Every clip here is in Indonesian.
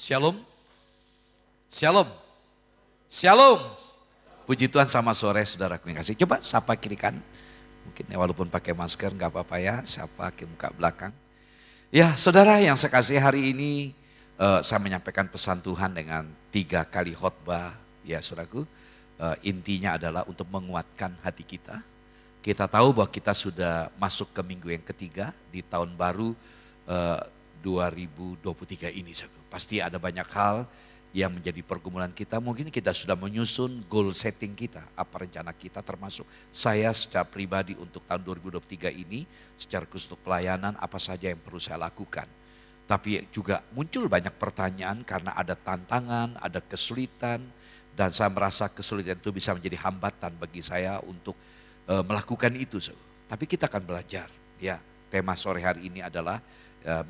Shalom, shalom, shalom. Puji Tuhan sama sore saudaraku yang kasih. Coba sapa kiri kanan. Mungkin ya, walaupun pakai masker nggak apa-apa ya, sapa ke muka belakang. Ya saudara yang saya kasih hari ini saya menyampaikan pesan Tuhan dengan 3 kali khotbah. Ya saudaraku, intinya adalah untuk menguatkan hati kita. Kita tahu bahwa kita sudah masuk ke minggu yang ketiga di tahun baru 2023 ini. Pasti ada banyak hal yang menjadi pergumulan kita. Mungkin kita sudah menyusun goal setting kita, apa rencana kita, termasuk saya secara pribadi untuk tahun 2023 ini, secara khusus untuk pelayanan, apa saja yang perlu saya lakukan. Tapi juga muncul banyak pertanyaan karena ada tantangan, ada kesulitan, dan saya merasa kesulitan itu bisa menjadi hambatan bagi saya untuk melakukan itu. Tapi kita akan belajar. Ya, tema sore hari ini adalah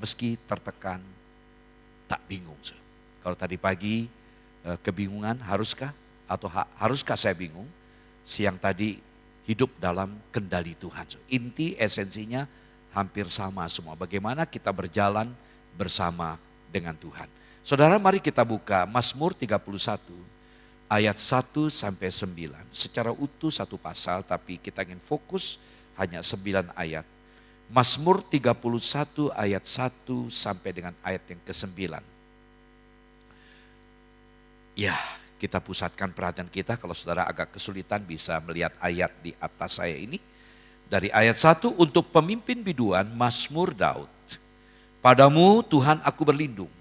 meski tertekan, tak bingung. Kalau tadi pagi kebingungan, haruskah? Atau haruskah saya bingung? Siang tadi hidup dalam kendali Tuhan. Inti esensinya hampir sama semua. Bagaimana kita berjalan bersama dengan Tuhan. Saudara, mari kita buka Mazmur 31 ayat 1 sampai 9. Secara utuh satu pasal, tapi kita ingin fokus hanya 9 ayat. Mazmur 31 ayat 1 sampai dengan ayat yang ke-9. Ya, kita pusatkan perhatian kita, kalau saudara agak kesulitan bisa melihat ayat di atas saya ini. Dari ayat 1, untuk pemimpin biduan, Mazmur Daud. Padamu Tuhan aku berlindung.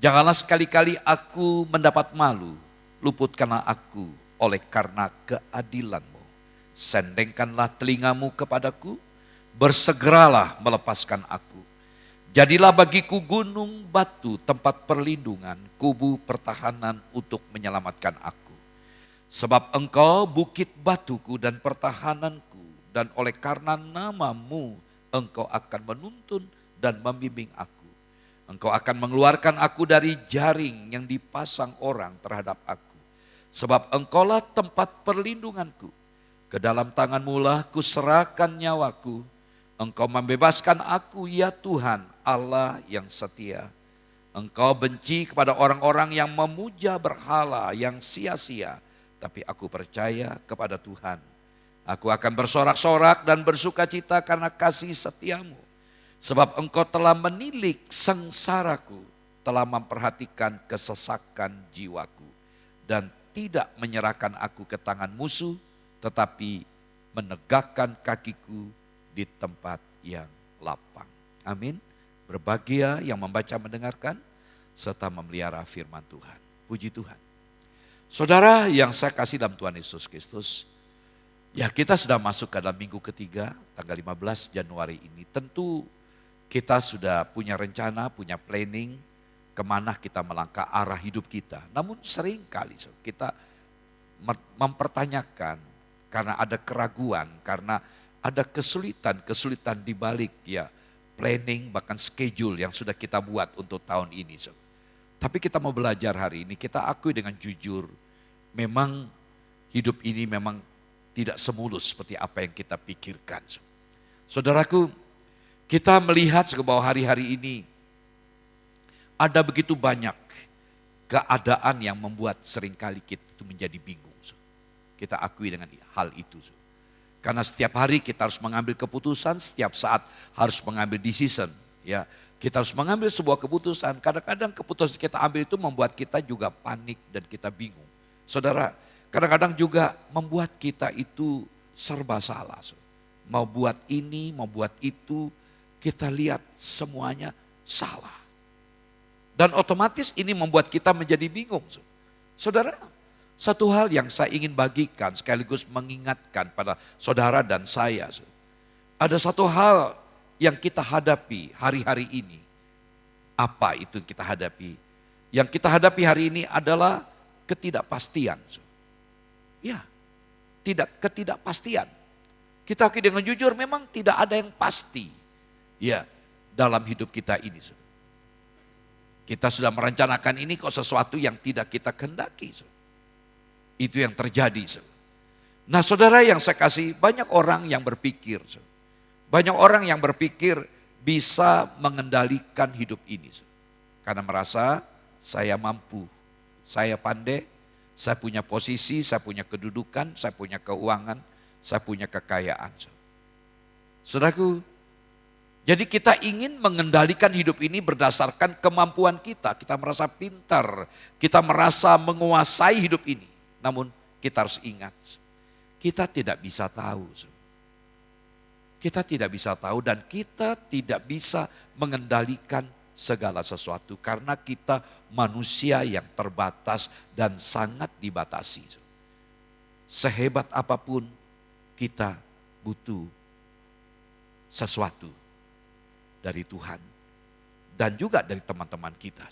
Janganlah sekali-kali aku mendapat malu. Luputkanlah aku oleh karena keadilan-Mu. Sendengkanlah telingamu kepadaku. Bersegeralah melepaskan aku. Jadilah bagiku gunung batu, tempat perlindungan, kubu pertahanan untuk menyelamatkan aku. Sebab Engkau bukit batuku dan pertahananku, dan oleh karena nama-Mu Engkau akan menuntun dan membimbing aku. Engkau akan mengeluarkan aku dari jaring yang dipasang orang terhadap aku. Sebab Engkaulah tempat perlindunganku. Ke dalam tangan-Mu lah kuserahkan nyawaku. Engkau membebaskan aku, ya Tuhan, Allah yang setia. Engkau benci kepada orang-orang yang memuja berhala, yang sia-sia. Tapi aku percaya kepada Tuhan. Aku akan bersorak-sorak dan bersuka cita karena kasih setiamu. Sebab Engkau telah menilik sengsaraku, telah memperhatikan kesesakan jiwaku. Dan tidak menyerahkan aku ke tangan musuh, tetapi menegakkan kakiku di tempat yang lapang. Amin. Berbahagia yang membaca, mendengarkan, serta memelihara firman Tuhan. Puji Tuhan. Saudara yang saya kasih dalam Tuhan Yesus Kristus, ya kita sudah masuk ke dalam minggu ketiga, tanggal 15 Januari ini. Tentu kita sudah punya rencana, punya planning, kemana kita melangkah arah hidup kita. Namun sering kali kita mempertanyakan, karena ada keraguan, karena ada kesulitan di balik ya planning bahkan schedule yang sudah kita buat untuk tahun ini. Tapi kita mau belajar hari ini, kita akui dengan jujur, memang hidup ini memang tidak semulus seperti apa yang kita pikirkan. Saudaraku, kita melihat bahwa hari-hari ini ada begitu banyak keadaan yang membuat seringkali kita itu menjadi bingung. Kita akui dengan hal itu. Karena setiap hari kita harus mengambil keputusan, setiap saat harus mengambil decision. Ya, kita harus mengambil sebuah keputusan. Kadang-kadang keputusan kita ambil itu membuat kita juga panik dan kita bingung. Saudara, kadang-kadang juga membuat kita itu serba salah. Mau buat ini, mau buat itu, kita lihat semuanya salah. Dan otomatis ini membuat kita menjadi bingung. Saudara, satu hal yang saya ingin bagikan sekaligus mengingatkan pada saudara dan saya. Ada satu hal yang kita hadapi hari-hari ini. Apa itu kita hadapi? Yang kita hadapi hari ini adalah ketidakpastian. Ya, ketidakpastian. Kita akui dengan jujur memang tidak ada yang pasti. Ya, dalam hidup kita ini. Kita sudah merencanakan ini kok sesuatu yang tidak kita kehendaki. Itu yang terjadi. Nah saudara yang saya kasih, banyak orang yang berpikir. Banyak orang yang berpikir bisa mengendalikan hidup ini. Karena merasa saya mampu, saya pandai, saya punya posisi, saya punya kedudukan, saya punya keuangan, saya punya kekayaan. Saudaraku, jadi kita ingin mengendalikan hidup ini berdasarkan kemampuan kita. Kita merasa pintar, kita merasa menguasai hidup ini. Namun kita harus ingat, kita tidak bisa tahu. Kita tidak bisa tahu dan kita tidak bisa mengendalikan segala sesuatu. Karena kita manusia yang terbatas dan sangat dibatasi. Sehebat apapun kita butuh sesuatu dari Tuhan dan juga dari teman-teman kita.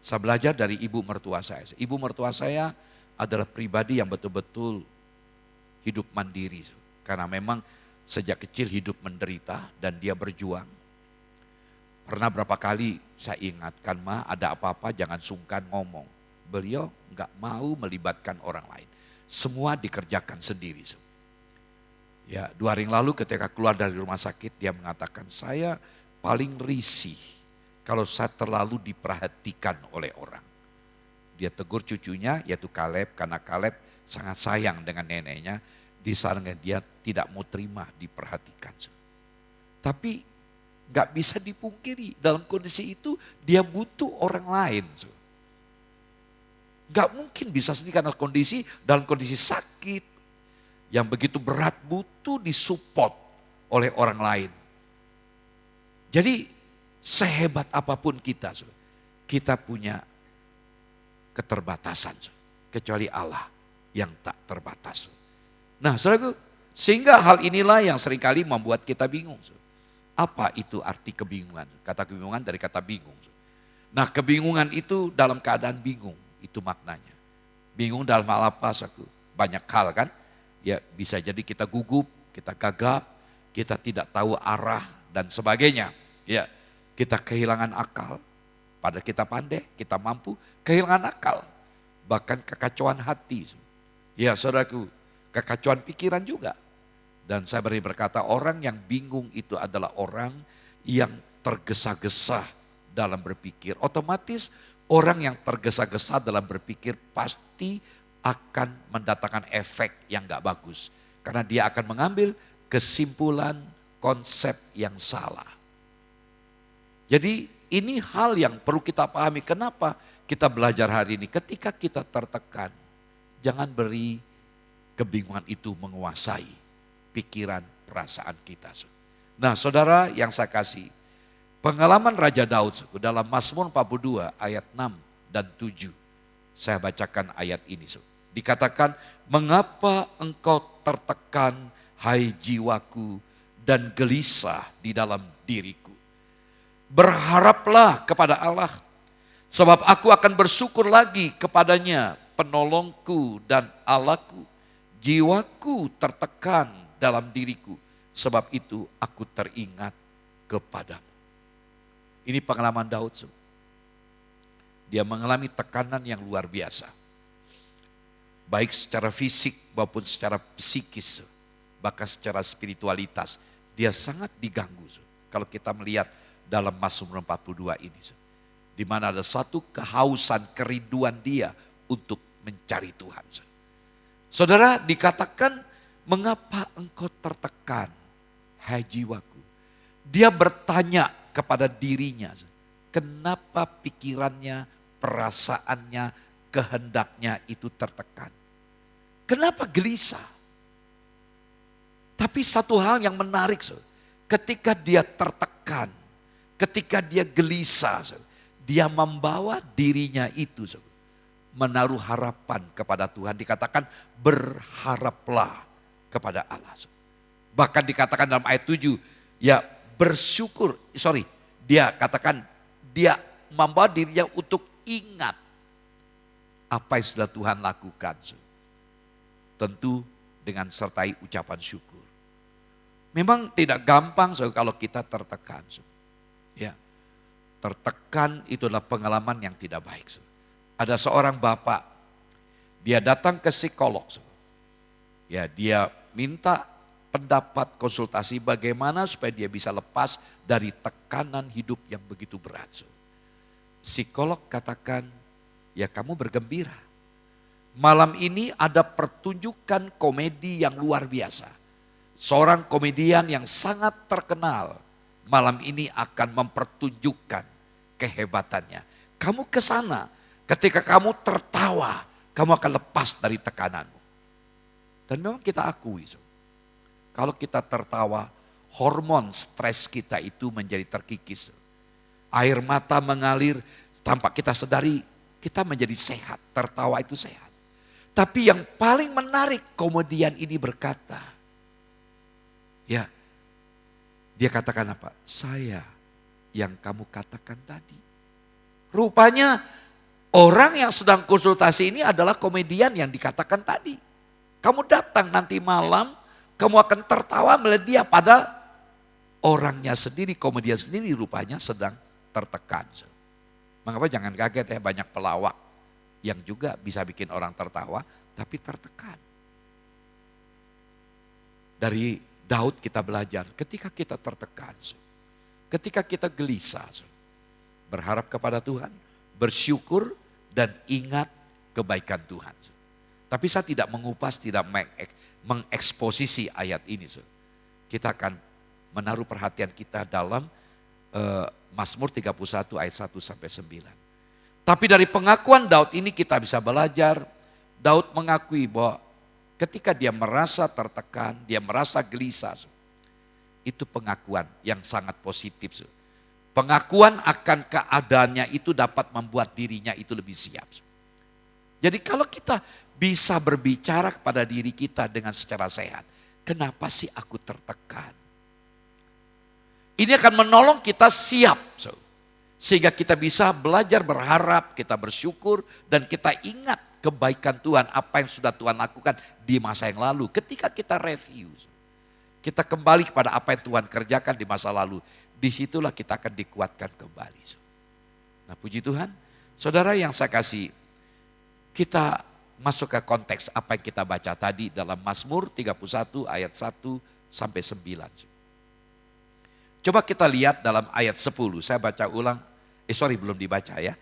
Saya belajar dari ibu mertua saya. Ibu mertua saya adalah pribadi yang betul-betul hidup mandiri. Karena memang sejak kecil hidup menderita dan dia berjuang. Pernah berapa kali saya ingatkan, Ma, ada apa-apa jangan sungkan ngomong. Beliau nggak mau melibatkan orang lain. Semua dikerjakan sendiri. Ya, 2 hari yang lalu ketika keluar dari rumah sakit dia mengatakan, saya paling risih kalau saya terlalu diperhatikan oleh orang. Dia tegur cucunya yaitu Kaleb, karena Kaleb sangat sayang dengan neneknya. Di sana dia tidak mau terima diperhatikan. Tapi gak bisa dipungkiri dalam kondisi itu dia butuh orang lain. Gak mungkin bisa sendiri karena dalam kondisi sakit. Yang begitu berat butuh disupport oleh orang lain. Jadi sehebat apapun kita punya keterbatasan. Kecuali Allah yang tak terbatas. Nah saudaraku, sehingga hal inilah yang seringkali membuat kita bingung. Apa itu arti kebingungan? Kata kebingungan dari kata bingung. Nah kebingungan itu dalam keadaan bingung, itu maknanya. Bingung dalam hal apa? Banyak hal kan? Ya bisa jadi kita gugup, kita gagap, kita tidak tahu arah dan sebagainya. Ya, kita kehilangan akal. Padahal kita pandai, kita mampu, kehilangan akal. Bahkan kekacauan hati. Ya saudaraku, kekacauan pikiran juga. Dan saya berkata orang yang bingung itu adalah orang yang tergesa-gesa dalam berpikir. Otomatis orang yang tergesa-gesa dalam berpikir pasti akan mendatangkan efek yang gak bagus. Karena dia akan mengambil kesimpulan konsep yang salah. Jadi ini hal yang perlu kita pahami. Kenapa kita belajar hari ini? Ketika kita tertekan, jangan beri kebingungan itu menguasai pikiran, perasaan kita. Nah saudara yang saya kasih, pengalaman Raja Daud dalam Mazmur 42 ayat 6 dan 7. Saya bacakan ayat ini. Dikatakan, mengapa engkau tertekan hai jiwaku dan gelisah di dalam diriku. Berharaplah kepada Allah, sebab aku akan bersyukur lagi kepadanya, penolongku dan Allahku. Jiwaku tertekan dalam diriku, sebab itu aku teringat kepadamu. Ini pengalaman Daud. Dia mengalami tekanan yang luar biasa. Baik secara fisik maupun secara psikis, bahkan secara spiritualitas. Dia sangat diganggu. Kalau kita melihat dalam Mazmur 42 ini. Di mana ada satu kehausan, kerinduan dia untuk mencari Tuhan. Saudara dikatakan, mengapa engkau tertekan, hai jiwaku. Dia bertanya kepada dirinya, kenapa pikirannya, perasaannya, kehendaknya itu tertekan. Kenapa gelisah? Tapi satu hal yang menarik, ketika dia tertekan, ketika dia gelisah, dia membawa dirinya itu menaruh harapan kepada Tuhan. Dikatakan berharaplah kepada Allah. Bahkan dikatakan dalam ayat 7, ya bersyukur, dia katakan dia membawa dirinya untuk ingat apa yang sudah Tuhan lakukan. Tentu dengan sertai ucapan syukur. Memang tidak gampang kalau kita tertekan. Ya, tertekan itu adalah pengalaman yang tidak baik. Ada seorang bapak, dia datang ke psikolog. Ya, dia minta pendapat konsultasi bagaimana supaya dia bisa lepas dari tekanan hidup yang begitu berat. Psikolog katakan, ya kamu bergembira. Malam ini ada pertunjukan komedi yang luar biasa. Seorang komedian yang sangat terkenal malam ini akan mempertunjukkan kehebatannya. Kamu ke sana, ketika kamu tertawa, kamu akan lepas dari tekananmu. Dan memang kita akui, kalau kita tertawa, hormon stres kita itu menjadi terkikis. Air mata mengalir, tanpa kita sadari, kita menjadi sehat, tertawa itu sehat. Tapi yang paling menarik, komedian ini berkata, ya, dia katakan apa? Saya yang kamu katakan tadi. Rupanya orang yang sedang konsultasi ini adalah komedian yang dikatakan tadi. Kamu datang nanti malam, kamu akan tertawa melihat dia, padahal orangnya sendiri, komedian sendiri rupanya sedang tertekan. Mengapa jangan kaget ya, banyak pelawak yang juga bisa bikin orang tertawa, tapi tertekan. Dari Daud kita belajar, ketika kita tertekan, ketika kita gelisah, berharap kepada Tuhan, bersyukur dan ingat kebaikan Tuhan. Tapi saya tidak mengupas, tidak mengeksposisi ayat ini. Kita akan menaruh perhatian kita dalam Mazmur 31 ayat 1 sampai 9. Tapi dari pengakuan Daud ini kita bisa belajar, Daud mengakui bahwa ketika dia merasa tertekan, dia merasa gelisah, itu pengakuan yang sangat positif. Pengakuan akan keadaannya itu dapat membuat dirinya itu lebih siap. Jadi kalau kita bisa berbicara kepada diri kita dengan secara sehat, kenapa sih aku tertekan? Ini akan menolong kita siap. Sehingga kita bisa belajar berharap, kita bersyukur, dan kita ingat kebaikan Tuhan, apa yang sudah Tuhan lakukan di masa yang lalu. Ketika kita review, kita kembali kepada apa yang Tuhan kerjakan di masa lalu, disitulah kita akan dikuatkan kembali. Nah puji Tuhan, saudara yang saya kasih, kita masuk ke konteks apa yang kita baca tadi dalam Mazmur 31 ayat 1 sampai 9. Coba kita lihat dalam ayat 10, saya baca ulang, belum dibaca ya.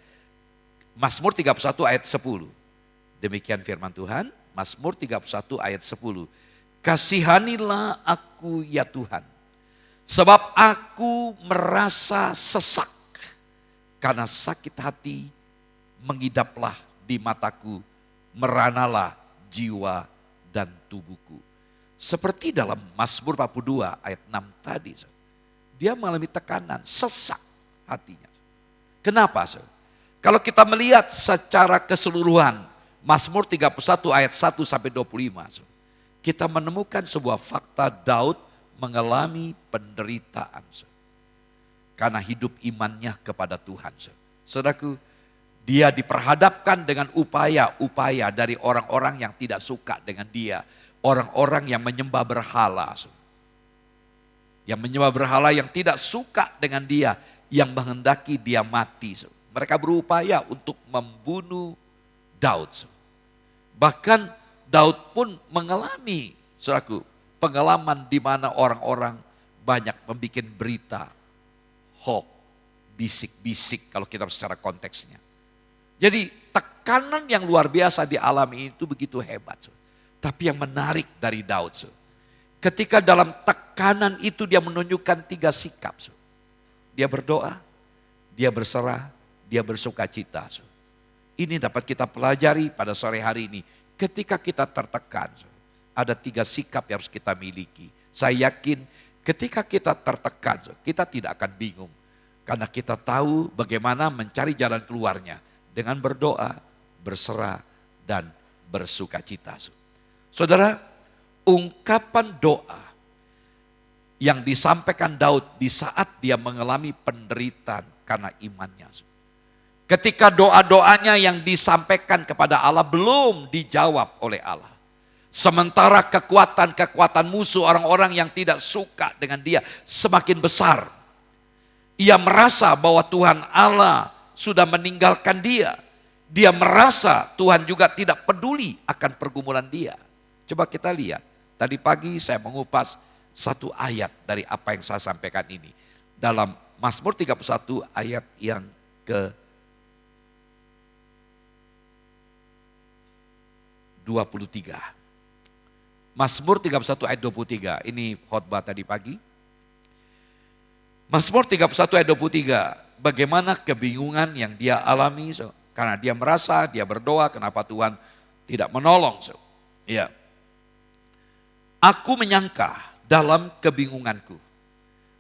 Mazmur 31 ayat 10, demikian firman Tuhan, Mazmur 31 ayat 10. Kasihanilah aku ya Tuhan, sebab aku merasa sesak, karena sakit hati mengidaplah di mataku, meranalah jiwa dan tubuhku. Seperti dalam Mazmur 42 ayat 6 tadi, dia mengalami tekanan, sesak hatinya. Kenapa? Kalau kita melihat secara keseluruhan, Mazmur 31 ayat 1 sampai 25, kita menemukan sebuah fakta Daud mengalami penderitaan. Karena hidup imannya kepada Tuhan. Saudaraku, dia diperhadapkan dengan upaya-upaya dari orang-orang yang tidak suka dengan dia. Orang-orang yang menyembah berhala. Yang menyembah berhala yang tidak suka dengan dia, yang menghendaki dia mati. Mereka berupaya untuk membunuh Daud. Bahkan Daud pun mengalami, saudaraku, pengalaman di mana orang-orang banyak membuat berita, hoax, bisik-bisik kalau kita secara konteksnya. Jadi tekanan yang luar biasa dialami itu begitu hebat. Tapi yang menarik dari Daud, ketika dalam tekanan itu dia menunjukkan 3 sikap. Dia berdoa, dia berserah, dia bersuka cita. Ini dapat kita pelajari pada sore hari ini. Ketika kita tertekan, ada 3 sikap yang harus kita miliki. Saya yakin ketika kita tertekan, kita tidak akan bingung. Karena kita tahu bagaimana mencari jalan keluarnya. Dengan berdoa, berserah, dan bersuka cita. Saudara, ungkapan doa yang disampaikan Daud di saat dia mengalami penderitaan karena imannya. Ketika doa-doanya yang disampaikan kepada Allah belum dijawab oleh Allah. Sementara kekuatan-kekuatan musuh orang-orang yang tidak suka dengan dia semakin besar. Ia merasa bahwa Tuhan Allah sudah meninggalkan dia. Dia merasa Tuhan juga tidak peduli akan pergumulan dia. Coba kita lihat. Tadi pagi saya mengupas satu ayat dari apa yang saya sampaikan ini. Dalam Mazmur 31 ayat yang 23. Mazmur 31 ayat 23. Ini khotbah tadi pagi. Mazmur 31 ayat 23. Bagaimana kebingungan yang dia alami. Karena dia merasa, dia berdoa kenapa Tuhan tidak menolong. Ya. Aku menyangka dalam kebingunganku.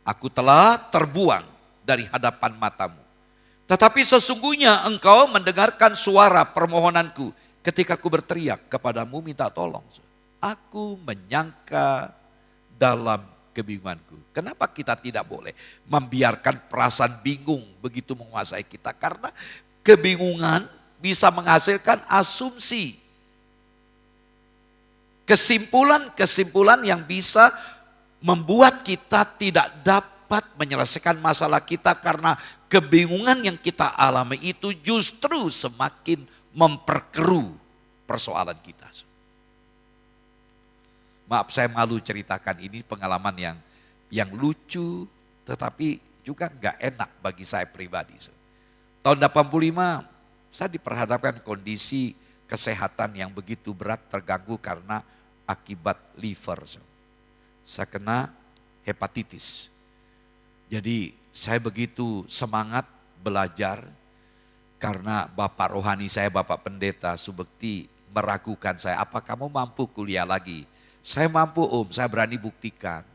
Aku telah terbuang dari hadapan matamu. Tetapi sesungguhnya engkau mendengarkan suara permohonanku ketika aku berteriak kepadamu minta tolong. Aku menyangka dalam kebingunganku. Kenapa kita tidak boleh membiarkan perasaan bingung begitu menguasai kita? Karena kebingungan bisa menghasilkan asumsi. Kesimpulan-kesimpulan yang bisa membuat kita tidak dapat menyelesaikan masalah kita karena kebingungan yang kita alami itu justru semakin memperkeruh persoalan kita. Maaf saya malu ceritakan ini pengalaman yang lucu tetapi juga nggak enak bagi saya pribadi. Tahun 85 saya diperhadapkan kondisi kesehatan yang begitu berat terganggu karena akibat liver. Saya kena hepatitis. Jadi saya begitu semangat belajar karena Bapak rohani saya, Bapak Pendeta Subekti meragukan saya, apa kamu mampu kuliah lagi? Saya mampu Om, saya berani buktikan.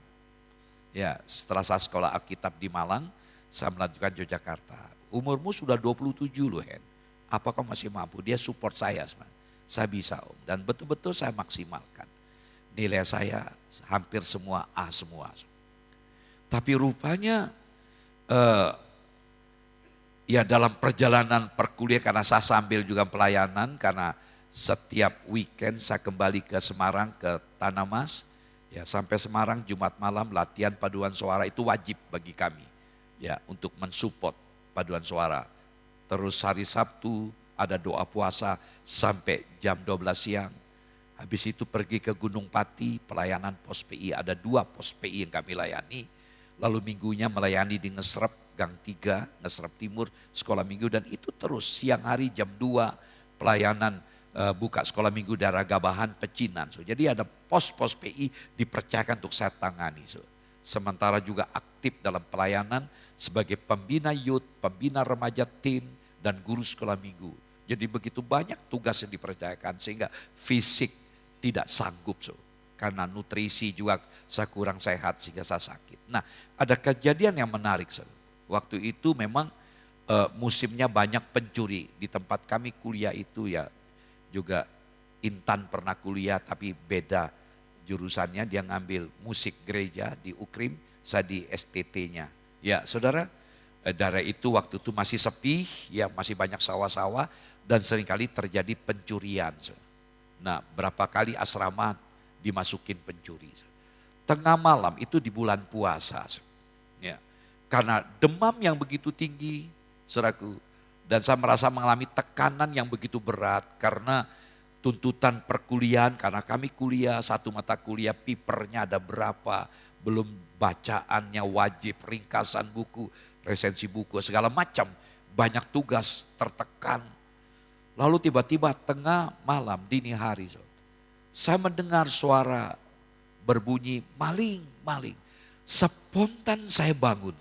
Ya, setelah saya sekolah Alkitab di Malang, saya melanjutkan Yogyakarta. Umurmu sudah 27 loh Hen, apa kamu masih mampu? Dia support saya, saya bisa Om. Dan betul-betul saya maksimalkan. Nilai saya hampir semua A semua. Tapi rupanya ya dalam perjalanan perkuliahan karena saya sambil juga pelayanan karena setiap weekend saya kembali ke Semarang, ke Tanah Mas. Ya, sampai Semarang Jumat malam latihan paduan suara itu wajib bagi kami. Ya, untuk mensupport paduan suara. Terus hari Sabtu ada doa puasa sampai jam 12 siang. Habis itu pergi ke Gunung Pati, pelayanan pos PI. Ada 2 pos PI yang kami layani. Lalu minggunya melayani di Ngesrep, Gang 3, Ngesrep Timur, sekolah minggu. Dan itu terus siang hari jam 2 pelayanan buka sekolah minggu daerah Gabahan, Pecinan. Jadi ada pos-pos PI dipercayakan untuk saya tangani. Sementara juga aktif dalam pelayanan sebagai pembina youth, pembina remaja teen, dan guru sekolah minggu. Jadi begitu banyak tugas yang dipercayakan sehingga fisik tidak sanggup. Karena nutrisi juga saya kurang sehat sehingga saya sakit. Nah ada kejadian yang menarik. Waktu itu memang musimnya banyak pencuri. Di tempat kami kuliah itu ya juga Intan pernah kuliah tapi beda jurusannya, dia ngambil musik gereja di UKRIM, saya di STT-nya. Ya saudara, daerah itu waktu itu masih sepi, ya masih banyak sawah-sawah dan seringkali terjadi pencurian. Nah berapa kali asrama dimasukin pencuri. Tengah malam itu di bulan puasa. Ya, karena demam yang begitu tinggi, saudaraku, dan saya merasa mengalami tekanan yang begitu berat karena tuntutan perkuliahan, karena kami kuliah, satu mata kuliah pipernya ada berapa, belum bacaannya wajib, ringkasan buku, resensi buku, segala macam, banyak tugas, tertekan. Lalu tiba-tiba tengah malam, dini hari, saya mendengar suara berbunyi maling, maling. Spontan saya bangun,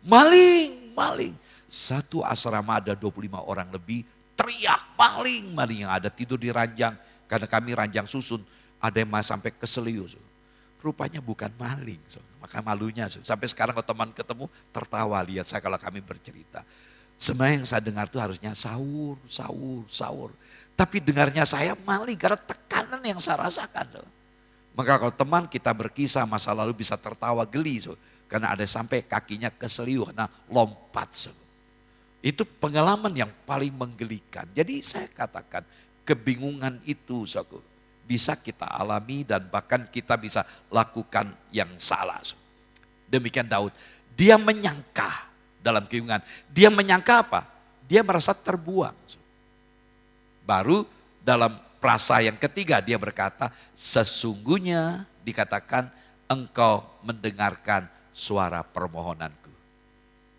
maling, maling. Satu asrama ada 25 orang lebih teriak maling, maling, yang ada tidur di ranjang. Karena kami ranjang susun, ada yang sampai keseliu. Rupanya bukan maling, maka malunya. Sampai sekarang kalau teman ketemu tertawa lihat saya kalau kami bercerita. Sebenarnya yang saya dengar itu harusnya sahur, sahur, sahur. Tapi dengarnya saya maling karena tekanan yang saya rasakan. Maka kalau teman kita berkisah masa lalu bisa tertawa geli. Karena ada sampai kakinya keseliu karena lompat. Itu pengalaman yang paling menggelikan. Jadi saya katakan kebingungan itu bisa kita alami dan bahkan kita bisa lakukan yang salah. Demikian Daud. Dia menyangka dalam kebingungan. Dia menyangka apa? Dia merasa terbuang. Baru dalam frasa yang ketiga dia berkata, sesungguhnya dikatakan engkau mendengarkan suara permohonanku.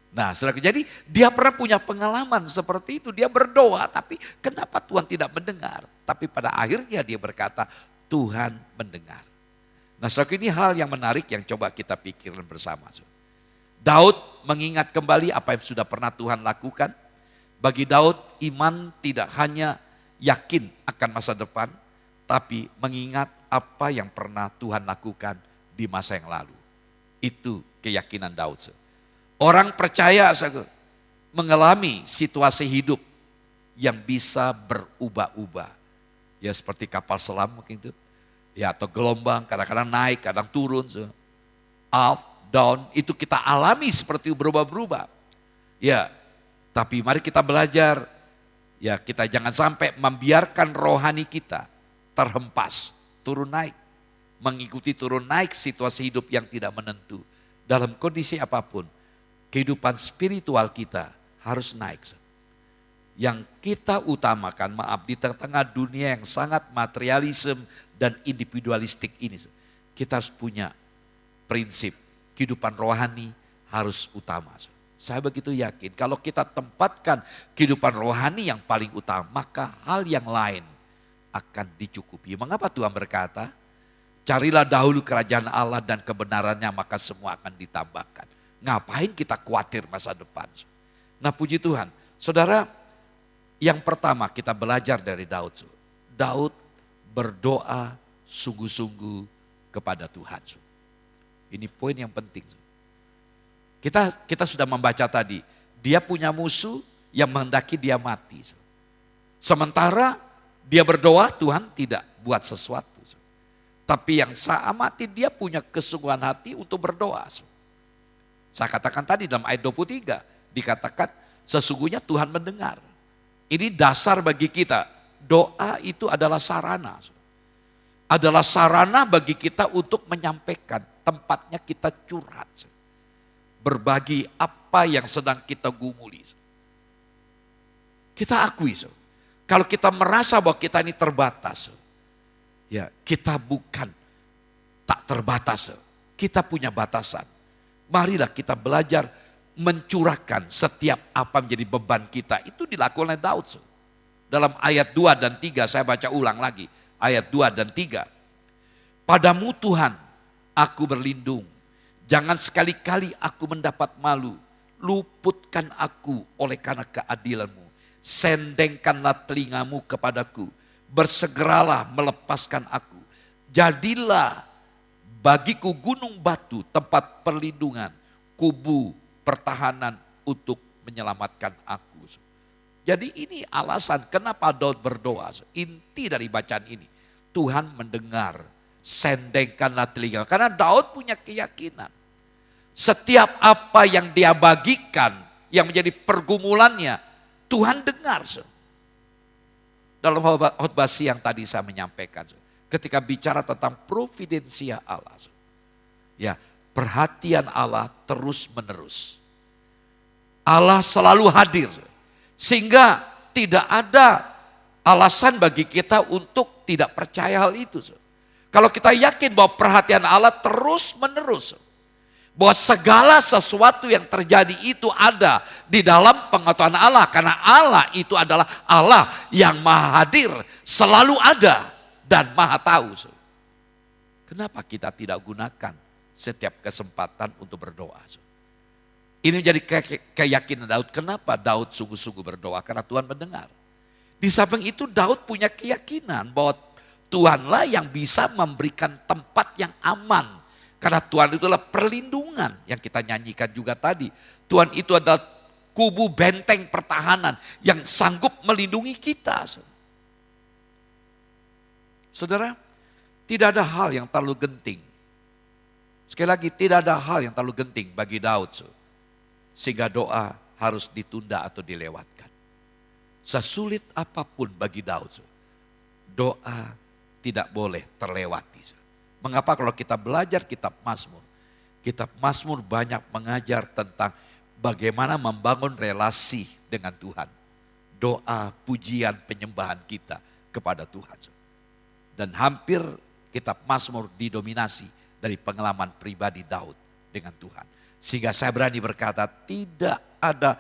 Nah, saudara, jadi dia pernah punya pengalaman seperti itu. Dia berdoa, tapi kenapa Tuhan tidak mendengar? Tapi pada akhirnya dia berkata, Tuhan mendengar. Nah, saudara, ini hal yang menarik yang coba kita pikirkan bersama. Daud mengingat kembali apa yang sudah pernah Tuhan lakukan. Bagi Daud, iman tidak hanya yakin akan masa depan, tapi mengingat apa yang pernah Tuhan lakukan di masa yang lalu. Itu keyakinan Daud. Orang percaya mengalami situasi hidup yang bisa berubah-ubah. Ya seperti kapal selam mungkin itu. Ya atau gelombang kadang-kadang naik, kadang turun. Up, down, itu kita alami seperti berubah-ubah. Ya, tapi mari kita belajar. Ya kita jangan sampai membiarkan rohani kita terhempas, turun naik. Mengikuti turun naik situasi hidup yang tidak menentu. Dalam kondisi apapun, kehidupan spiritual kita harus naik. Yang kita utamakan, maaf, di tengah-tengah dunia yang sangat materialisme dan individualistik ini, kita harus punya prinsip kehidupan rohani harus utama. Saya begitu yakin kalau kita tempatkan kehidupan rohani yang paling utama, maka hal yang lain akan dicukupi. Mengapa Tuhan berkata, carilah dahulu kerajaan Allah dan kebenarannya, maka semua akan ditambahkan. Ngapain kita khawatir masa depan? Nah puji Tuhan, saudara, yang pertama kita belajar dari Daud. Daud berdoa sungguh-sungguh kepada Tuhan. Ini poin yang penting. Kita sudah membaca tadi, dia punya musuh yang menghendaki dia mati. Sementara dia berdoa, Tuhan tidak buat sesuatu. Tapi yang saya amati, dia punya kesungguhan hati untuk berdoa. Saya katakan tadi dalam ayat 23, dikatakan sesungguhnya Tuhan mendengar. Ini dasar bagi kita, doa itu adalah sarana. Adalah sarana bagi kita untuk menyampaikan, tempatnya kita curhat. Berbagi apa yang sedang kita gumuli. Kita akui, kalau kita merasa bahwa kita ini terbatas, ya kita bukan tak terbatas, kita punya batasan. Marilah kita belajar mencurahkan setiap apa menjadi beban kita. Itu dilakukan oleh Daud. Dalam ayat 2 dan 3, saya baca ulang lagi. Ayat 2 dan 3. Padamu Tuhan, aku berlindung. Jangan sekali-kali aku mendapat malu. Luputkan aku oleh karena keadilan-Mu. Sendengkanlah telingamu kepadaku. Bersegeralah melepaskan aku. Jadilah bagiku gunung batu, tempat perlindungan, kubu pertahanan untuk menyelamatkan aku. Jadi ini alasan kenapa Daud berdoa. Inti dari bacaan ini, Tuhan mendengar, sendengkanlah telinga. Karena Daud punya keyakinan. Setiap apa yang dia bagikan, yang menjadi pergumulannya, Tuhan dengar. Dalam khotbah siang tadi saya menyampaikan, ketika bicara tentang providensia Allah. Ya, perhatian Allah terus menerus. Allah selalu hadir. Sehingga tidak ada alasan bagi kita untuk tidak percaya hal itu. Kalau kita yakin bahwa perhatian Allah terus menerus. Bahwa segala sesuatu yang terjadi itu ada di dalam pengetahuan Allah. Karena Allah itu adalah Allah yang maha hadir, selalu ada. Dan maha tahu. Kenapa kita tidak gunakan setiap kesempatan untuk berdoa? Ini menjadi keyakinan Daud. Kenapa Daud sungguh-sungguh berdoa? Karena Tuhan mendengar. Di samping itu Daud punya keyakinan bahwa Tuhanlah yang bisa memberikan tempat yang aman. Karena Tuhan itu adalah perlindungan yang kita nyanyikan juga tadi. Tuhan itu adalah kubu benteng pertahanan yang sanggup melindungi kita. Saudara, tidak ada hal yang terlalu genting. Sekali lagi, tidak ada hal yang terlalu genting bagi Daud. Sehingga doa harus ditunda atau dilewatkan. Sesulit apapun bagi Daud, doa tidak boleh terlewati. Mengapa kalau kita belajar kitab Mazmur banyak mengajar tentang bagaimana membangun relasi dengan Tuhan. Doa, pujian, penyembahan kita kepada Tuhan. Dan hampir kitab Mazmur didominasi dari pengalaman pribadi Daud dengan Tuhan. Sehingga saya berani berkata tidak ada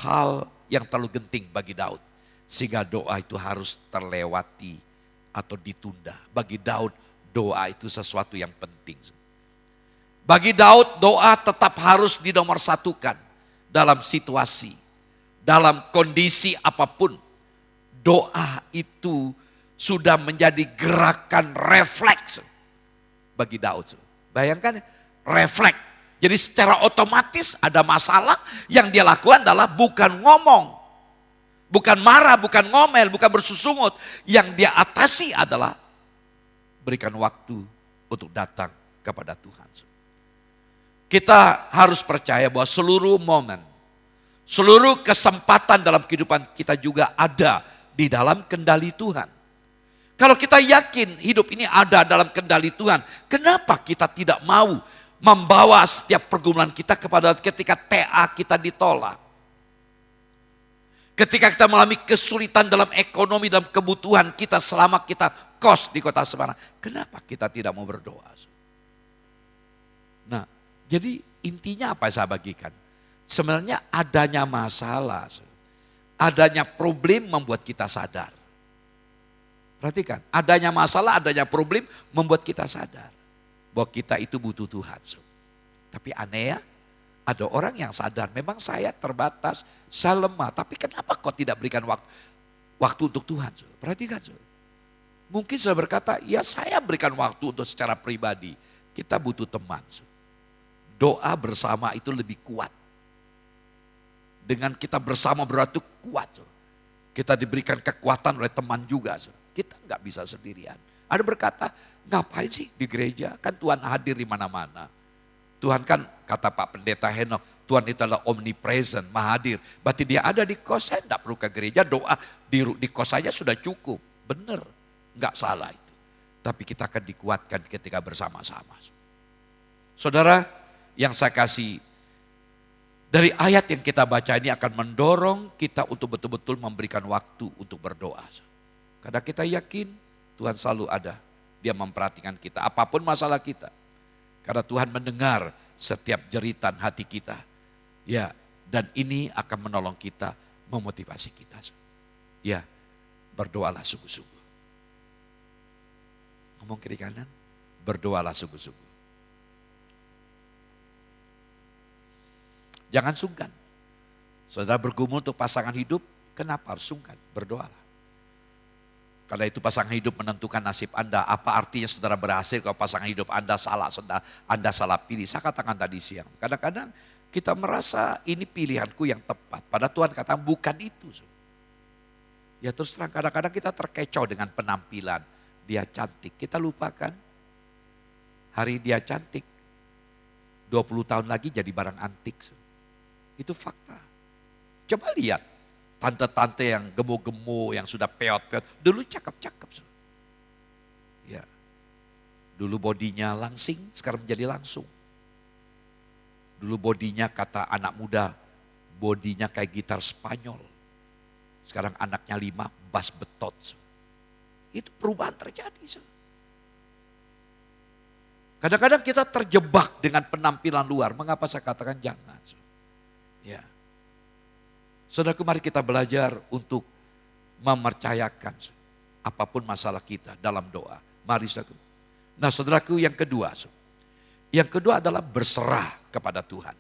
hal yang terlalu genting bagi Daud. Sehingga doa itu harus terlewati atau ditunda. Bagi Daud doa itu sesuatu yang penting. Bagi Daud doa tetap harus dinomorsatukan dalam situasi, dalam kondisi apapun. Doa itu sudah menjadi gerakan refleks bagi Daud. Bayangkan refleks. Jadi secara otomatis ada masalah yang dia lakukan adalah bukan ngomong. Bukan marah, bukan ngomel, bukan bersusungut. Yang dia atasi adalah berikan waktu untuk datang kepada Tuhan. Kita harus percaya bahwa seluruh momen, seluruh kesempatan dalam kehidupan kita juga ada di dalam kendali Tuhan. Kalau kita yakin hidup ini ada dalam kendali Tuhan, kenapa kita tidak mau membawa setiap pergumulan kita kepada ketika TA kita ditolak. Ketika kita mengalami kesulitan dalam ekonomi, dalam kebutuhan kita selama kita kos di kota Semarang. Kenapa kita tidak mau berdoa? Nah, jadi intinya apa yang saya bagikan? Sebenarnya adanya masalah, adanya problem membuat kita sadar. Perhatikan, adanya masalah, adanya problem membuat kita sadar bahwa kita itu butuh Tuhan. Tapi aneh ya, ada orang yang sadar memang saya terbatas, saya lemah. Tapi kenapa kau tidak berikan waktu untuk Tuhan? Perhatikan. Mungkin sudah berkata, ya saya berikan waktu untuk secara pribadi. Kita butuh teman. Doa bersama itu lebih kuat. Dengan kita bersama berdoa itu kuat. Kita diberikan kekuatan oleh teman juga. Kita nggak bisa sendirian. Ada berkata, ngapain sih di gereja? Kan Tuhan hadir di mana-mana. Tuhan kan, kata Pak Pendeta Henok, Tuhan itu adalah omnipresent, maha hadir. Berarti dia ada di kos, saya tidak perlu ke gereja, doa di kos saja sudah cukup. Benar, nggak salah itu. Tapi kita akan dikuatkan ketika bersama-sama. Saudara, yang saya kasih, dari ayat yang kita baca ini akan mendorong kita untuk betul-betul memberikan waktu untuk berdoa. Karena kita yakin Tuhan selalu ada. Dia memperhatikan kita, apapun masalah kita. Karena Tuhan mendengar setiap jeritan hati kita. Ya, dan ini akan menolong kita, memotivasi kita. Ya, berdoalah sungguh-sungguh. Ngomong kiri kanan, berdoalah sungguh-sungguh. Jangan sungkan. Saudara bergumul untuk pasangan hidup, kenapa harus sungkan? Berdoalah. Karena itu pasangan hidup menentukan nasib Anda. Apa artinya saudara berhasil kalau pasangan hidup Anda salah pilih. Saya katakan tadi siang. Kadang-kadang kita merasa ini pilihanku yang tepat. Padahal Tuhan katakan bukan itu. Ya terus terang kadang-kadang kita terkecoh dengan penampilan. Dia cantik. Kita lupakan hari dia cantik. 20 tahun lagi jadi barang antik. Itu fakta. Coba lihat. Tante-tante yang gemo-gemo, yang sudah peot-peot, dulu cakep-cakep. Ya. Dulu bodinya langsing, sekarang menjadi langsung. Dulu bodinya kata anak muda, bodinya kayak gitar Spanyol. Sekarang anaknya 5, bass betot. Itu perubahan terjadi. Kadang-kadang kita terjebak dengan penampilan luar. Mengapa saya katakan jangan? Ya. Saudaraku, mari kita belajar untuk mempercayakan apapun masalah kita dalam doa. Mari saudaraku. Nah saudaraku yang kedua. Yang kedua adalah berserah kepada Tuhan.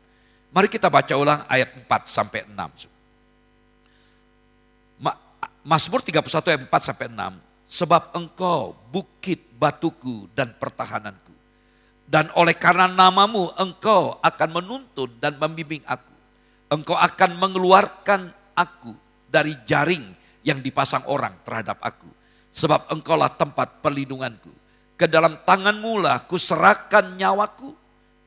Mari kita baca ulang ayat 4 sampai 6. Mazmur 31 ayat 4 sampai 6. Sebab engkau bukit batuku dan pertahananku. Dan oleh karena namamu engkau akan menuntun dan membimbing aku. Engkau akan mengeluarkan aku dari jaring yang dipasang orang terhadap aku. Sebab engkaulah tempat perlindunganku. Ke dalam tanganmu lah kuserahkan nyawaku.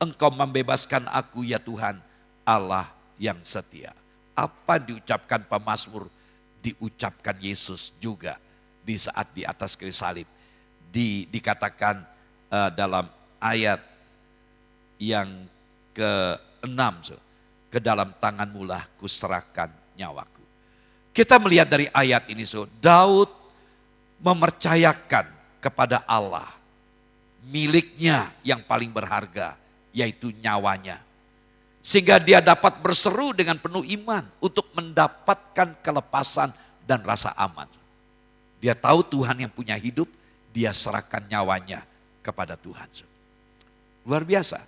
Engkau membebaskan aku ya Tuhan, Allah yang setia. Apa diucapkan pemazmur, diucapkan Yesus juga di saat di atas kayu salib. Dikatakan dalam ayat yang ke-6. Ke dalam tanganmu lah kuserahkan nyawaku. Kita melihat dari ayat ini, Daud mempercayakan kepada Allah miliknya yang paling berharga, yaitu nyawanya. Sehingga dia dapat berseru dengan penuh iman untuk mendapatkan kelepasan dan rasa aman. Dia tahu Tuhan yang punya hidup, dia serahkan nyawanya kepada Tuhan. Luar biasa.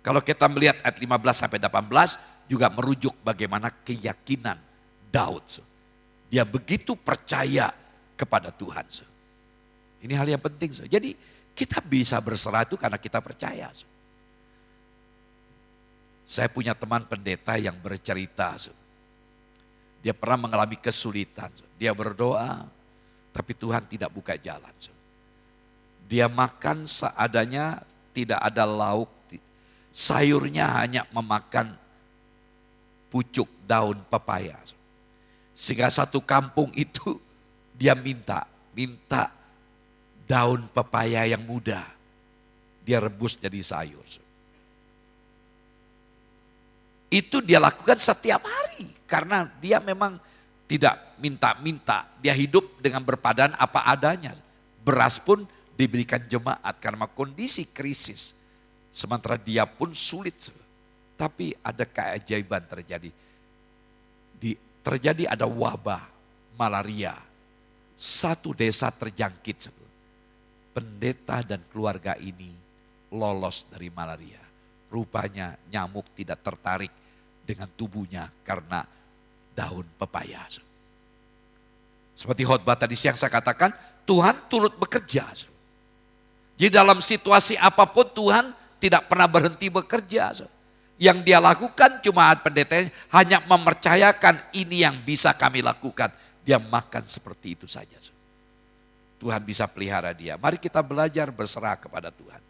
Kalau kita melihat ayat 15 sampai 18 juga merujuk bagaimana keyakinan Daud. Dia begitu percaya kepada Tuhan. Ini hal yang penting. Jadi kita bisa berserah itu karena kita percaya. Saya punya teman pendeta yang bercerita. Dia pernah mengalami kesulitan. Dia berdoa, tapi Tuhan tidak buka jalan. Dia makan seadanya, tidak ada lauk. Sayurnya hanya memakan pucuk daun pepaya. Sehingga satu kampung itu dia minta daun pepaya yang muda. Dia rebus jadi sayur. Itu dia lakukan setiap hari. Karena dia memang tidak minta-minta. Dia hidup dengan berpadan apa adanya. Beras pun diberikan jemaat karena kondisi krisis. Sementara dia pun sulit. Tapi ada keajaiban terjadi. Terjadi ada wabah malaria. Satu desa terjangkit. Pendeta dan keluarga ini lolos dari malaria. Rupanya nyamuk tidak tertarik dengan tubuhnya karena daun pepaya. Seperti khotbah tadi siang saya katakan, Tuhan turut bekerja. Jadi dalam situasi apapun Tuhan tidak pernah berhenti bekerja. Yang dia lakukan cuma pendeta hanya mempercayakan ini yang bisa kami lakukan. Dia makan seperti itu saja. Tuhan bisa pelihara dia. Mari kita belajar berserah kepada Tuhan.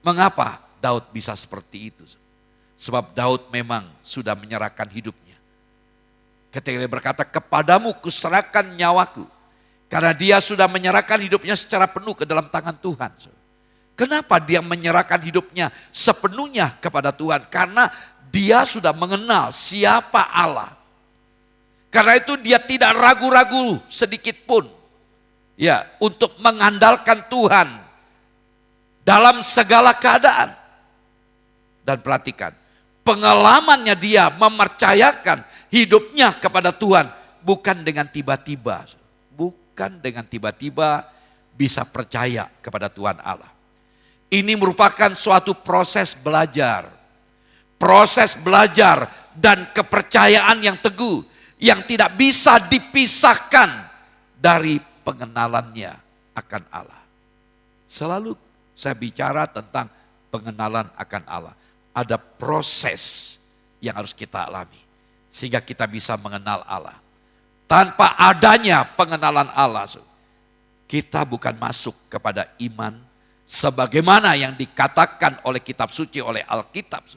Mengapa Daud bisa seperti itu? Sebab Daud memang sudah menyerahkan hidupnya. Ketika dia berkata, kepadamu kuserahkan nyawaku. Karena dia sudah menyerahkan hidupnya secara penuh ke dalam tangan Tuhan. Kenapa dia menyerahkan hidupnya sepenuhnya kepada Tuhan? Karena dia sudah mengenal siapa Allah. Karena itu dia tidak ragu-ragu sedikit pun. Ya, untuk mengandalkan Tuhan dalam segala keadaan. Dan perhatikan, pengalamannya dia mempercayakan hidupnya kepada Tuhan. Bukan dengan tiba-tiba. Bukan dengan tiba-tiba bisa percaya kepada Tuhan Allah. Ini merupakan suatu proses belajar. Proses belajar dan kepercayaan yang teguh. Yang tidak bisa dipisahkan dari pengenalannya akan Allah. Selalu saya bicara tentang pengenalan akan Allah. Ada proses yang harus kita alami. Sehingga kita bisa mengenal Allah. Tanpa adanya pengenalan Allah, kita bukan masuk kepada iman sebagaimana yang dikatakan oleh kitab suci, oleh Alkitab.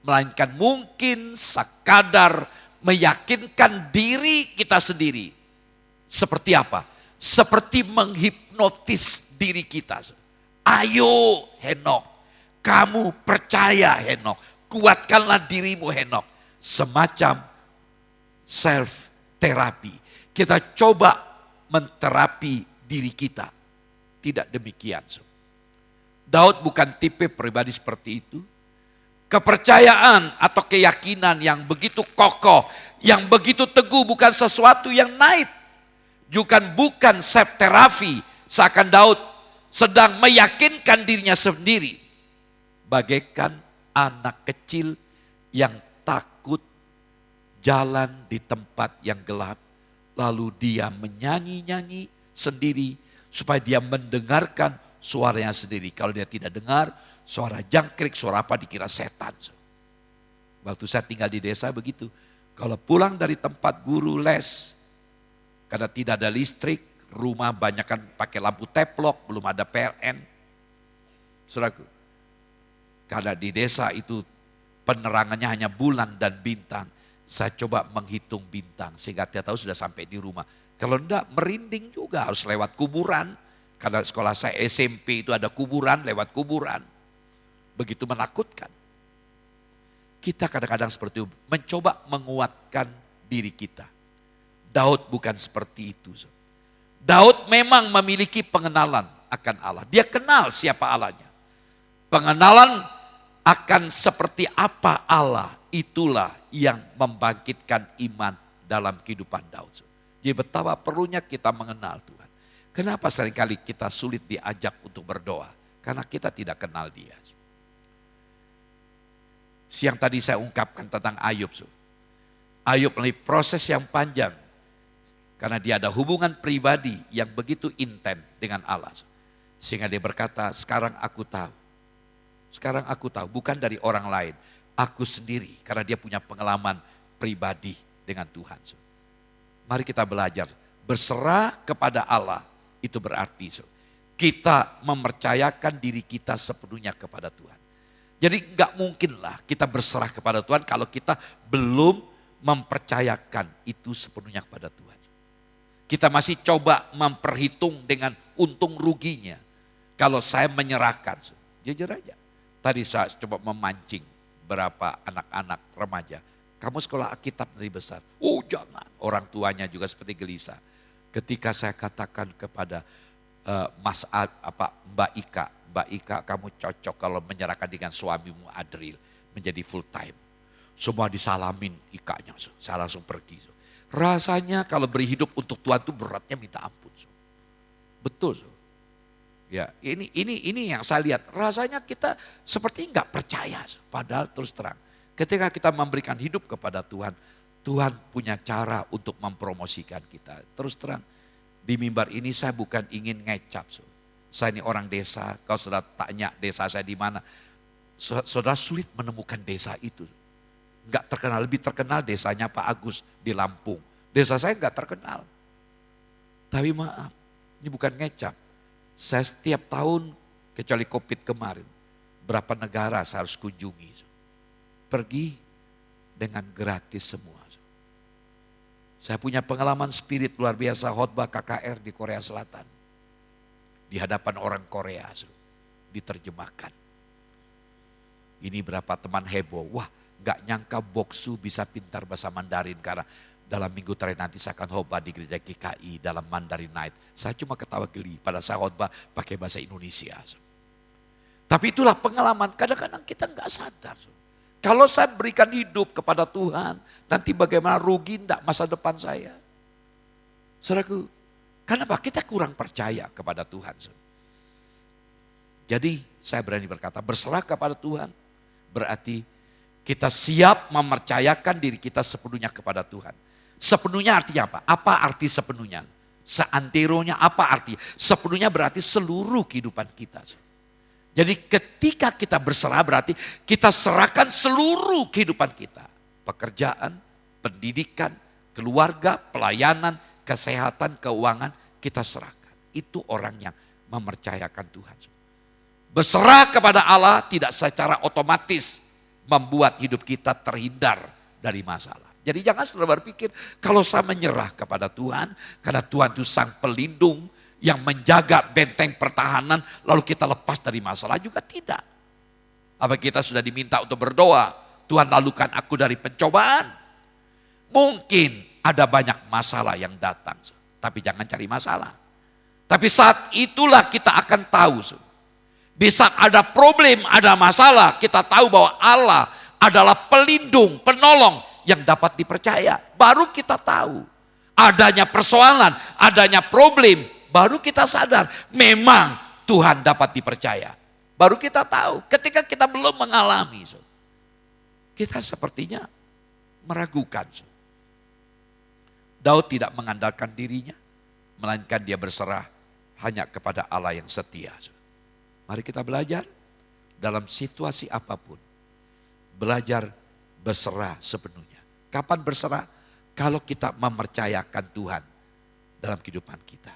Melainkan mungkin sekadar meyakinkan diri kita sendiri. Seperti apa? Seperti menghipnotis diri kita. Ayo Henok, kamu percaya Henok, kuatkanlah dirimu Henok. Semacam self terapi. Kita coba menterapi diri kita. Tidak demikian. Daud bukan tipe pribadi seperti itu. Kepercayaan atau keyakinan yang begitu kokoh, yang begitu teguh bukan sesuatu yang naif. Bukan self terapi. Seakan Daud sedang meyakinkan dirinya sendiri. Bagaikan anak kecil yang takut jalan di tempat yang gelap. Lalu dia menyanyi-nyanyi sendiri supaya dia mendengarkan suaranya sendiri. Kalau dia tidak dengar, suara jangkrik, suara apa dikira setan. Waktu saya tinggal di desa begitu. Kalau pulang dari tempat guru les, karena tidak ada listrik, rumah banyak kan pakai lampu teplok, belum ada PLN. Saudaraku, karena di desa itu penerangannya hanya bulan dan bintang. Saya coba menghitung bintang sehingga dia tahu sudah sampai di rumah. Kalau enggak merinding juga, harus lewat kuburan. Karena sekolah saya SMP itu ada kuburan, lewat kuburan. Begitu menakutkan. Kita kadang-kadang seperti itu, mencoba menguatkan diri kita. Daud bukan seperti itu. Daud memang memiliki pengenalan akan Allah. Dia kenal siapa Allahnya. Pengenalan akan seperti apa Allah, itulah yang membangkitkan iman dalam kehidupan Daud. Jadi betapa perlunya kita mengenal Tuhan. Kenapa seringkali kita sulit diajak untuk berdoa? Karena kita tidak kenal Dia. Siang tadi saya ungkapkan tentang Ayub. Ayub melalui proses yang panjang. Karena dia ada hubungan pribadi yang begitu intens dengan Allah. Sehingga dia berkata, sekarang aku tahu. Sekarang aku tahu, bukan dari orang lain. Aku sendiri, karena dia punya pengalaman pribadi dengan Tuhan. Mari kita belajar, berserah kepada Allah, itu berarti kita mempercayakan diri kita sepenuhnya kepada Tuhan. Jadi enggak mungkinlah kita berserah kepada Tuhan kalau kita belum mempercayakan itu sepenuhnya kepada Tuhan. Kita masih coba memperhitung dengan untung ruginya. Kalau saya menyerahkan, jujur aja. Tadi saya coba memancing berapa anak-anak remaja. Kamu sekolah Alkitab dari besar. Oh jangan, orang tuanya juga seperti gelisah. Ketika saya katakan kepada Mbak Ika, kamu cocok kalau menyerahkan dengan suamimu Adril menjadi full time. Semua disalamin Ikanya, saya langsung pergi. Rasanya kalau berhidup untuk Tuhan itu beratnya minta ampun. Betul. Ya, ini yang saya lihat. Rasanya kita seperti nggak percaya. Padahal terus terang, ketika kita memberikan hidup kepada Tuhan, Tuhan punya cara untuk mempromosikan kita. Terus terang, di mimbar ini saya bukan ingin ngecap. Saya ini orang desa, kalau saudara tanya desa saya di mana, saudara sulit menemukan desa itu. Enggak terkenal, lebih terkenal desanya Pak Agus di Lampung. Desa saya enggak terkenal. Tapi maaf, ini bukan ngecap. Saya setiap tahun, kecuali COVID kemarin, berapa negara saya harus kunjungi. Pergi dengan gratis semua. Saya punya pengalaman spirit luar biasa khotbah KKR di Korea Selatan. Di hadapan orang Korea, diterjemahkan. Ini berapa teman heboh, wah gak nyangka Boksu bisa pintar bahasa Mandarin karena dalam minggu terakhir nanti saya akan khotbah di gereja GKI dalam Mandarin Night. Saya cuma ketawa geli pada saya khotbah pakai bahasa Indonesia. Tapi itulah pengalaman, kadang-kadang kita gak sadar. Kalau saya berikan hidup kepada Tuhan, nanti bagaimana rugi enggak masa depan saya. Saudaraku, kenapa? Kita kurang percaya kepada Tuhan. Jadi saya berani berkata, berserah kepada Tuhan berarti kita siap mempercayakan diri kita sepenuhnya kepada Tuhan. Sepenuhnya artinya apa? Apa arti sepenuhnya? Seanteronya apa arti? Sepenuhnya berarti seluruh kehidupan kita. Jadi ketika kita berserah berarti kita serahkan seluruh kehidupan kita. Pekerjaan, pendidikan, keluarga, pelayanan, kesehatan, keuangan kita serahkan. Itu orang yang mempercayakan Tuhan. Berserah kepada Allah tidak secara otomatis membuat hidup kita terhindar dari masalah. Jadi jangan saudara berpikir kalau saya menyerah kepada Tuhan, karena Tuhan itu sang pelindung yang menjaga benteng pertahanan, lalu kita lepas dari masalah juga tidak. Apa kita sudah diminta untuk berdoa, Tuhan lalukan aku dari pencobaan. Mungkin ada banyak masalah yang datang, tapi jangan cari masalah. Tapi saat itulah kita akan tahu. Di saat ada problem, ada masalah, kita tahu bahwa Allah adalah pelindung, penolong yang dapat dipercaya. Baru kita tahu adanya persoalan, adanya problem, baru kita sadar memang Tuhan dapat dipercaya. Baru kita tahu ketika kita belum mengalami, kita sepertinya meragukan. Daud tidak mengandalkan dirinya, melainkan dia berserah hanya kepada Allah yang setia. Mari kita belajar dalam situasi apapun. Belajar berserah sepenuhnya. Kapan berserah? Kalau kita mempercayakan Tuhan dalam kehidupan kita.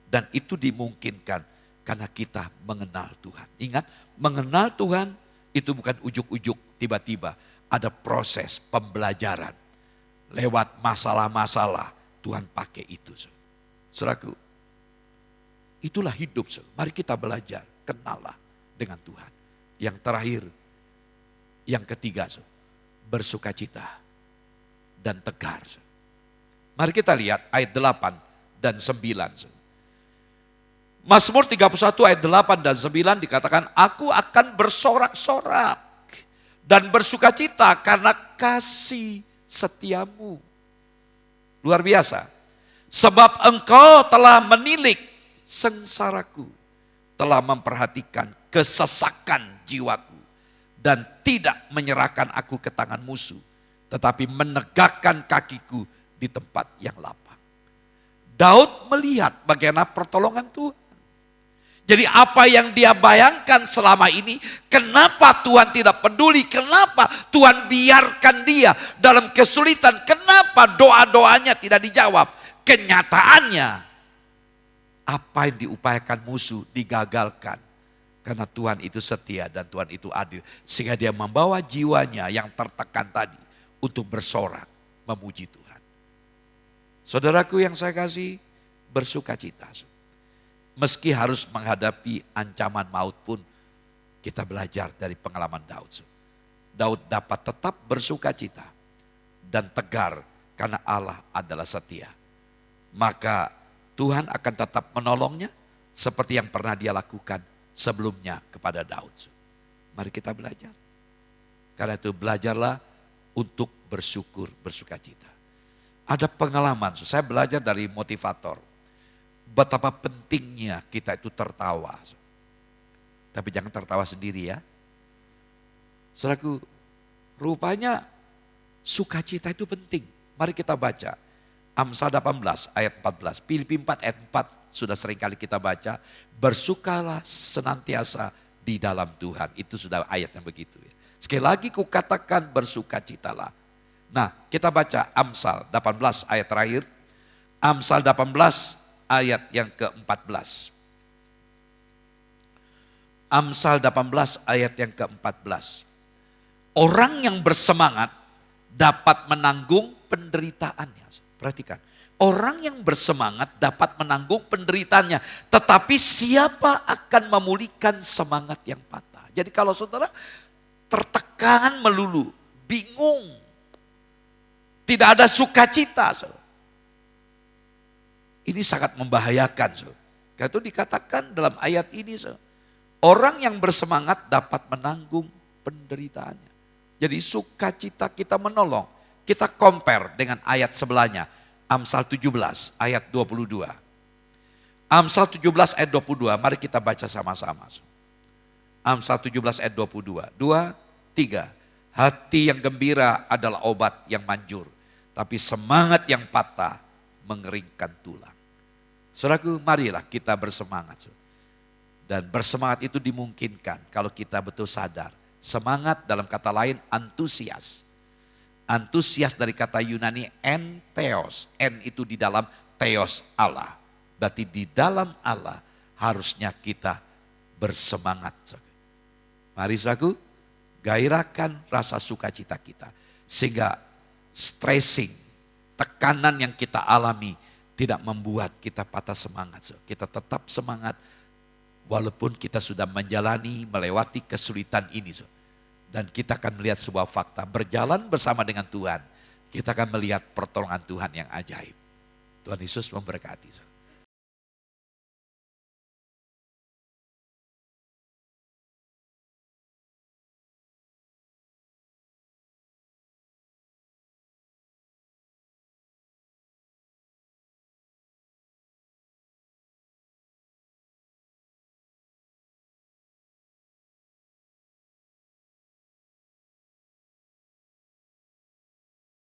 Dan itu dimungkinkan karena kita mengenal Tuhan. Ingat, mengenal Tuhan itu bukan ujuk-ujuk tiba-tiba. Ada proses pembelajaran. Lewat masalah-masalah Tuhan pakai itu. Saudaraku, itulah hidup. Mari kita belajar. Kenallah dengan Tuhan. Yang terakhir, yang ketiga, bersukacita dan tegar. Mari kita lihat ayat 8 dan 9. Mazmur 31 ayat 8 dan 9 dikatakan, aku akan bersorak-sorak. dan bersukacita karena kasih setiamu. Luar biasa. Sebab engkau telah menilik sengsaraku, telah memperhatikan kesesakan jiwaku, dan tidak menyerahkan aku ke tangan musuh, tetapi menegakkan kakiku di tempat yang lapang. Daud melihat bagaimana pertolongan Tuhan. Jadi apa yang dia bayangkan selama ini, kenapa Tuhan tidak peduli, kenapa Tuhan biarkan dia dalam kesulitan, kenapa doa-doanya tidak dijawab. Kenyataannya, apa yang diupayakan musuh digagalkan. Karena Tuhan itu setia dan Tuhan itu adil. Sehingga dia membawa jiwanya yang tertekan tadi untuk bersorak memuji Tuhan. Saudaraku yang saya kasih, bersukacita. Meski harus menghadapi ancaman maut pun, kita belajar dari pengalaman Daud. Daud dapat tetap bersukacita dan tegar karena Allah adalah setia. Maka Tuhan akan tetap menolongnya seperti yang pernah dia lakukan sebelumnya kepada Daud. Mari kita belajar. Karena itu belajarlah untuk bersyukur, bersukacita. Ada pengalaman, saya belajar dari motivator. Betapa pentingnya kita itu tertawa. Tapi jangan tertawa sendiri ya. Saudaraku, rupanya sukacita itu penting. Mari kita baca. Amsal 18 ayat 14. Filipi 4 ayat 4 sudah sering kali kita baca. Bersukalah senantiasa di dalam Tuhan. Itu sudah ayat yang begitu ya. Sekali lagi kukatakan bersukacitalah. Nah kita baca Amsal 18 ayat terakhir. Amsal 18 ayat yang ke-14. Amsal 18 ayat yang ke-14. Orang yang bersemangat dapat menanggung penderitaannya. Perhatikan. Orang yang bersemangat dapat menanggung penderitaannya. Tetapi siapa akan memulihkan semangat yang patah? Jadi kalau saudara tertekan melulu, bingung, tidak ada sukacita. Ini sangat membahayakan. Karena itu dikatakan dalam ayat ini, orang yang bersemangat dapat menanggung penderitaannya. Jadi sukacita kita menolong. Kita compare dengan ayat sebelahnya. Amsal 17 ayat 22. Amsal 17 ayat 22, mari kita baca sama-sama. Amsal 17 ayat 22. 2, 3. Hati yang gembira adalah obat yang manjur. Tapi semangat yang patah mengeringkan tulang. Saudaraku, marilah kita bersemangat. Dan bersemangat itu dimungkinkan kalau kita betul sadar. Semangat dalam kata lain antusias. Antusias dari kata Yunani entheos. En itu di dalam theos Allah. Berarti di dalam Allah harusnya kita bersemangat. Mari saudaraku, gairahkan rasa sukacita kita. Sehingga stressing, tekanan yang kita alami tidak membuat kita patah semangat. Kita tetap semangat walaupun kita sudah melewati kesulitan ini. Dan kita akan melihat sebuah fakta, berjalan bersama dengan Tuhan, kita akan melihat pertolongan Tuhan yang ajaib. Tuhan Yesus memberkati.